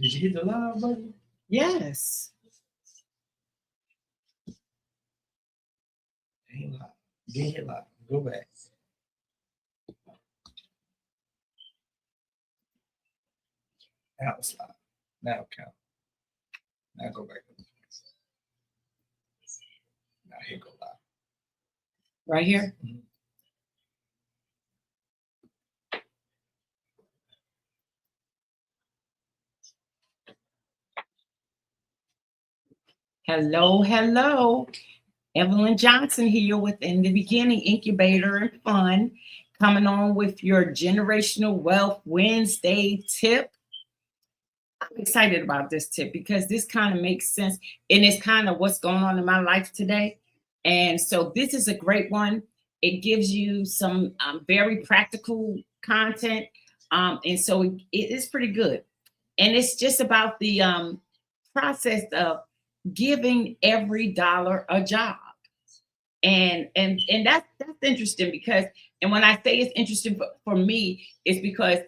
Did you hit the live button? Yes. Ain't live. Didn't hit live. Go back. Now it's live. Now count. Now go back. Now here go live. Right here? Mhm. Hello, hello. Evelyn Johnson here with In the Beginning, Incubator and Fun, coming on with your Generational Wealth Wednesday tip. I'm excited about this tip because this kind of makes sense, and it's kind of what's going on in my life today. And so this is a great one. It gives you some very practical content, and so it is pretty good. And it's just about the process of giving every dollar a job. And that's interesting because, and when I say it's interesting for me, it's because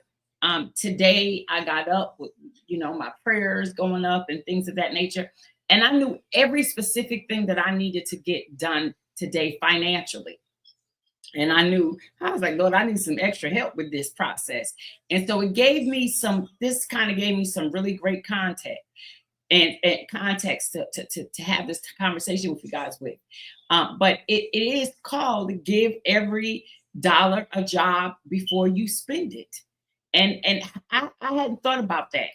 today I got up with, my prayers going up and things of that nature, and I knew every specific thing that I needed to get done today financially. And I was like, Lord, I need some extra help with this process. And so this kind of gave me some really great context and context to have this conversation with you guys with. But it is called Give Every Dollar a Job Before You Spend It. And I hadn't thought about that.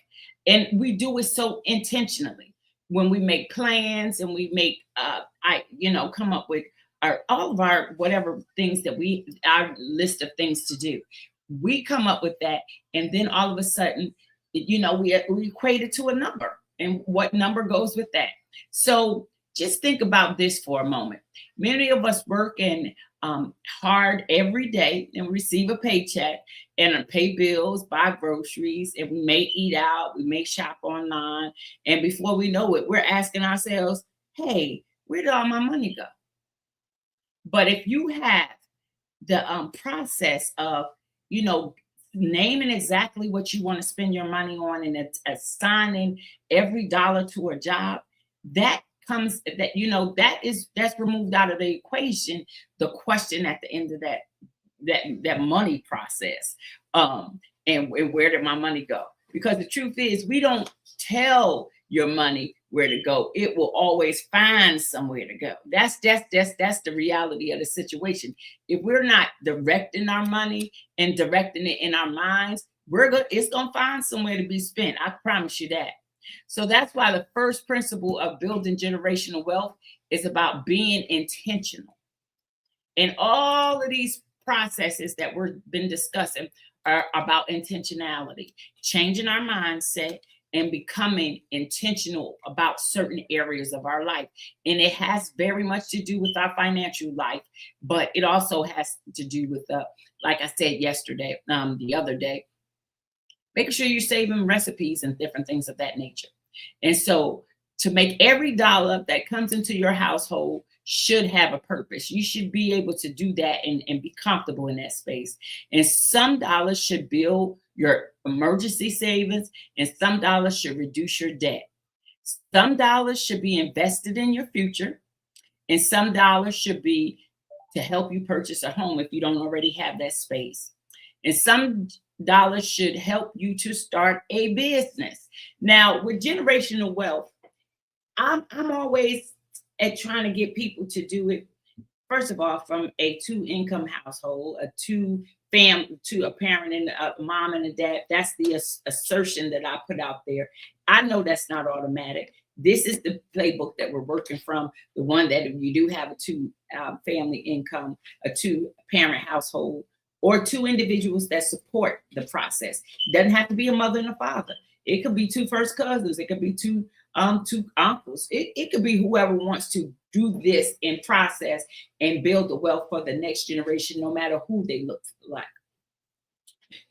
And we do it so intentionally when we make plans and we make, come up with all of our whatever things that our list of things to do. We come up with that. And then all of a sudden, we equate it to a number. And what number goes with that? So just think about this for a moment. Many of us work hard every day and receive a paycheck and pay bills, buy groceries, and we may eat out, we may shop online. And before we know it, we're asking ourselves, hey, where did all my money go? But if you have the process of, naming exactly what you want to spend your money on and assigning every dollar to a job, that's removed out of the equation, the question at the end of that money process. And where did my money go? Because the truth is, we don't tell your money where to go. It will always find somewhere to go. That's the reality of the situation. If we're not directing our money and directing it in our minds, it's gonna find somewhere to be spent. I promise you that. So that's why the first principle of building generational wealth is about being intentional. And all of these processes that we've been discussing are about intentionality, changing our mindset and becoming intentional about certain areas of our life. And it has very much to do with our financial life, but it also has to do with, like I said the other day, making sure you're saving recipes and different things of that nature. And so to make every dollar that comes into your household should have a purpose. You should be able to do that and be comfortable in that space. And some dollars should build your emergency savings, and some dollars should reduce your debt. Some dollars should be invested in your future, and some dollars should be to help you purchase a home if you don't already have that space. And some dollars should help you to start a business. Now, with generational wealth, I'm always trying to get people to do it, first of all, from a 2-income household, to a parent and a mom and a dad. That's the assertion that I put out there. I know that's not automatic. This is the playbook that we're working from, the one that if you do have a 2-family income, a 2-parent household, or 2 individuals that support the process. It doesn't have to be a mother and a father. It could be 2 first cousins. It could be 2 uncles. It could be whoever wants to do this in process and build the wealth for the next generation, no matter who they look like.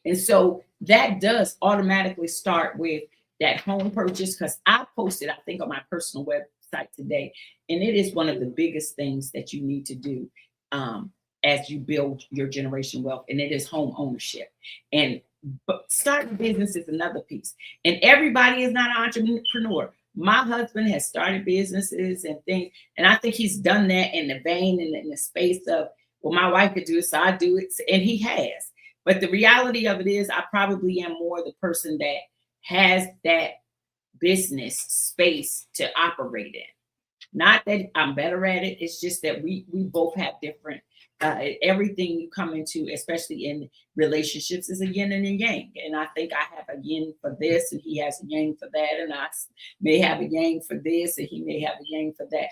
And so that does automatically start with that home purchase, because I posted, I think, on my personal website today, and it is one of the biggest things that you need to do as you build your generation wealth, and it is home ownership. And But starting business is another piece. And everybody is not an entrepreneur. My husband has started businesses and things, and I think he's done that in the vein and in the space of, well, my wife could do it, so I do it, and he has. But the reality of it is, I probably am more the person that has that business space to operate in. Not that I'm better at it. It's just that we both have different. Everything you come into, especially in relationships, is a yin and a yang. And I think I have a yin for this, and he has a yang for that, and I may have a yang for this, and he may have a yang for that.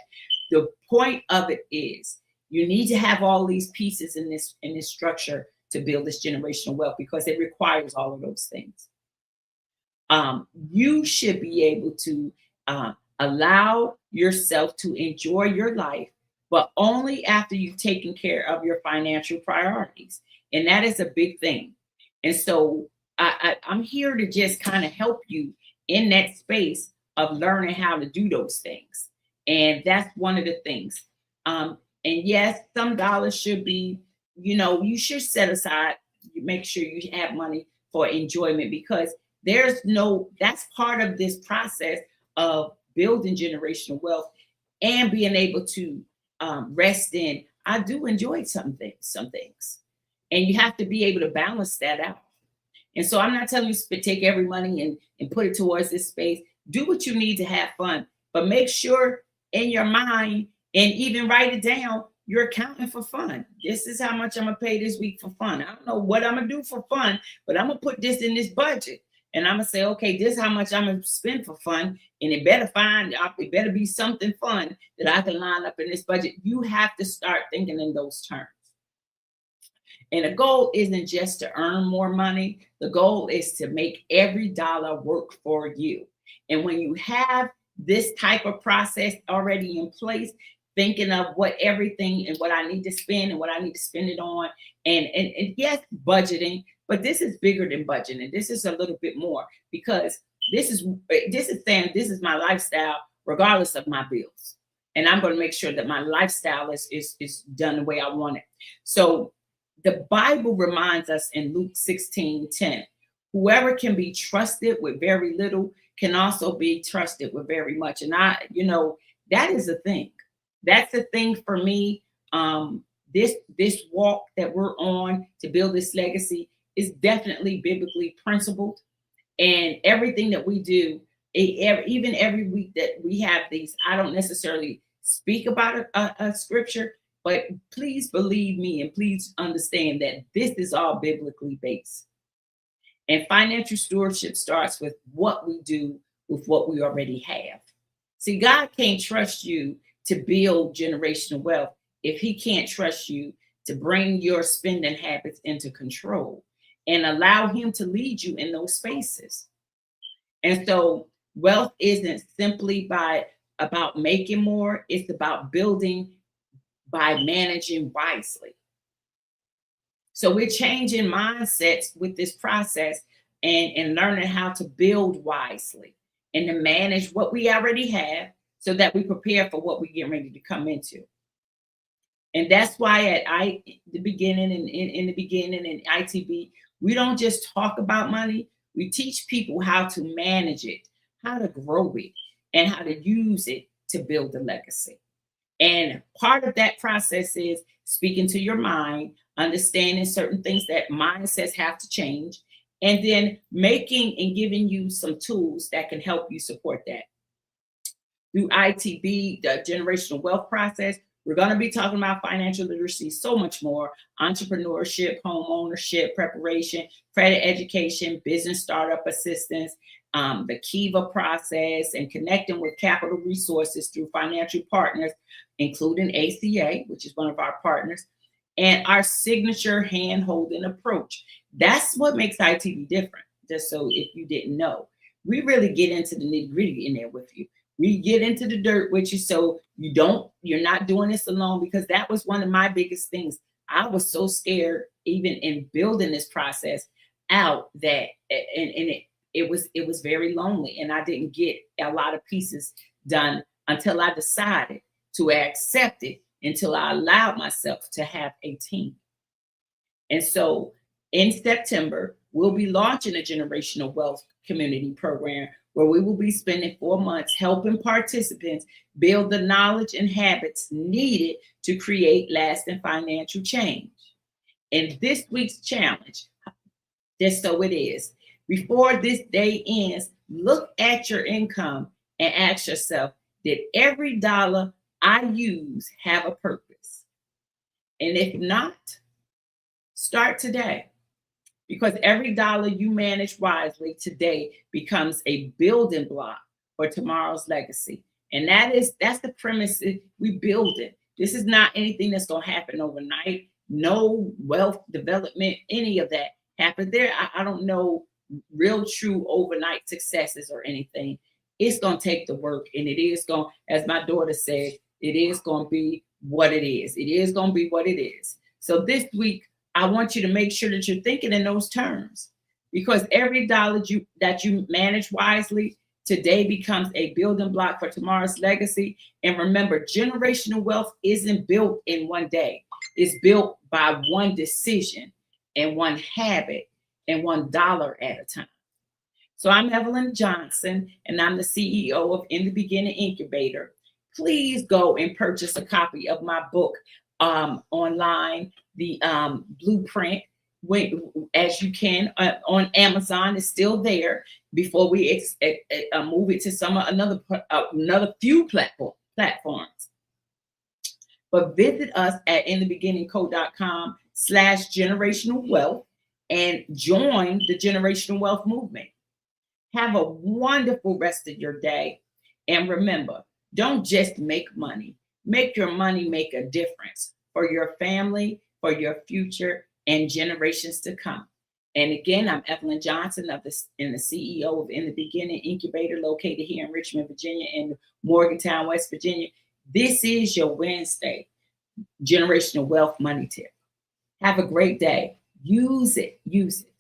The point of it is, you need to have all these pieces in this structure to build this generational wealth, because it requires all of those things. You should be able to allow yourself to enjoy your life, but only after you've taken care of your financial priorities. And that is a big thing. And so I'm here to just kind of help you in that space of learning how to do those things. And that's one of the things. And yes, some dollars should be, you should set aside, make sure you have money for enjoyment, because that's part of this process of building generational wealth and being able to rest in. I do enjoy some things, and you have to be able to balance that out. And so I'm not telling you to take every money and put it towards this space. Do what you need to have fun, but make sure in your mind, and even write it down, you're accounting for fun. This is how much I'm gonna pay this week for fun. I don't know what I'm gonna do for fun, but I'm gonna put this in this budget. And I'm gonna say, okay, this is how much I'm gonna spend for fun, and it better be something fun that I can line up in this budget. You have to start thinking in those terms. And the goal isn't just to earn more money. The goal is to make every dollar work for you. And when you have this type of process already in place, thinking of what everything and what I need to spend and what I need to spend it on, and yes, budgeting. But this is bigger than budgeting. This is a little bit more, because this is saying this is my lifestyle regardless of my bills. And I'm going to make sure that my lifestyle is done the way I want it. So the Bible reminds us in Luke 16:10, whoever can be trusted with very little can also be trusted with very much. And that is a thing. That's the thing for me. This walk that we're on to build this legacy is definitely biblically principled, and everything that we do, even every week that we have these, I don't necessarily speak about a scripture, but please believe me and please understand that this is all biblically based. And financial stewardship starts with what we do with what we already have. See, God can't trust you to build generational wealth if he can't trust you to bring your spending habits into control and allow him to lead you in those spaces. And so wealth isn't simply about making more, it's about building by managing wisely. So we're changing mindsets with this process and learning how to build wisely and to manage what we already have so that we prepare for what we get ready to come into. And that's why in the beginning in ITB, we don't just talk about money. We teach people how to manage it, how to grow it, and how to use it to build a legacy. And part of that process is speaking to your mind, understanding certain things that mindsets have to change, and then making and giving you some tools that can help you support that. Through ITB, the generational wealth process, we're going to be talking about financial literacy, so much more: entrepreneurship, home ownership, preparation, credit education, business startup assistance, the Kiva process, and connecting with capital resources through financial partners, including ACA, which is one of our partners, and our signature hand-holding approach. That's what makes ITB different. Just so if you didn't know, we really get into the nitty-gritty in there with you. We get into the dirt with you, so you're not doing this alone, because that was one of my biggest things. I was so scared, even in building this process out, that it was very lonely, and I didn't get a lot of pieces done until I decided to accept it, until I allowed myself to have a team. And so in September, we'll be launching a generational wealth community program where we will be spending 4 months helping participants build the knowledge and habits needed to create lasting financial change. And this week's challenge, just so it is, before this day ends, look at your income and ask yourself, did every dollar I use have a purpose? And if not, start today. Because every dollar you manage wisely today becomes a building block for tomorrow's legacy. And that's the premise we build it. This is not anything that's going to happen overnight. No wealth development, any of that happened there. I don't know real true overnight successes or anything. It's going to take the work, and it is going, as my daughter said, it is going to be what it is. It is going to be what it is. So this week, I want you to make sure that you're thinking in those terms, because every dollar that you manage wisely today becomes a building block for tomorrow's legacy. And remember, generational wealth isn't built in one day. It's built by one decision and one habit and $1 at a time. So I'm Evelyn Johnson, and I'm the CEO of In the Beginning Incubator. Please go and purchase a copy of my book online, the blueprint, as you can on Amazon. It's still there before we move it to another few platforms. But visit us at inthebeginningco.com/generational wealth and join the generational wealth movement. Have a wonderful rest of your day. And remember, don't just make money. Make your money make a difference for your family, for your future, and generations to come. And again, I'm Evelyn Johnson and the CEO of In the Beginning Incubator, located here in Richmond, Virginia, and Morgantown, West Virginia. This is your Wednesday generational wealth money tip. Have a great day. Use it. Use it.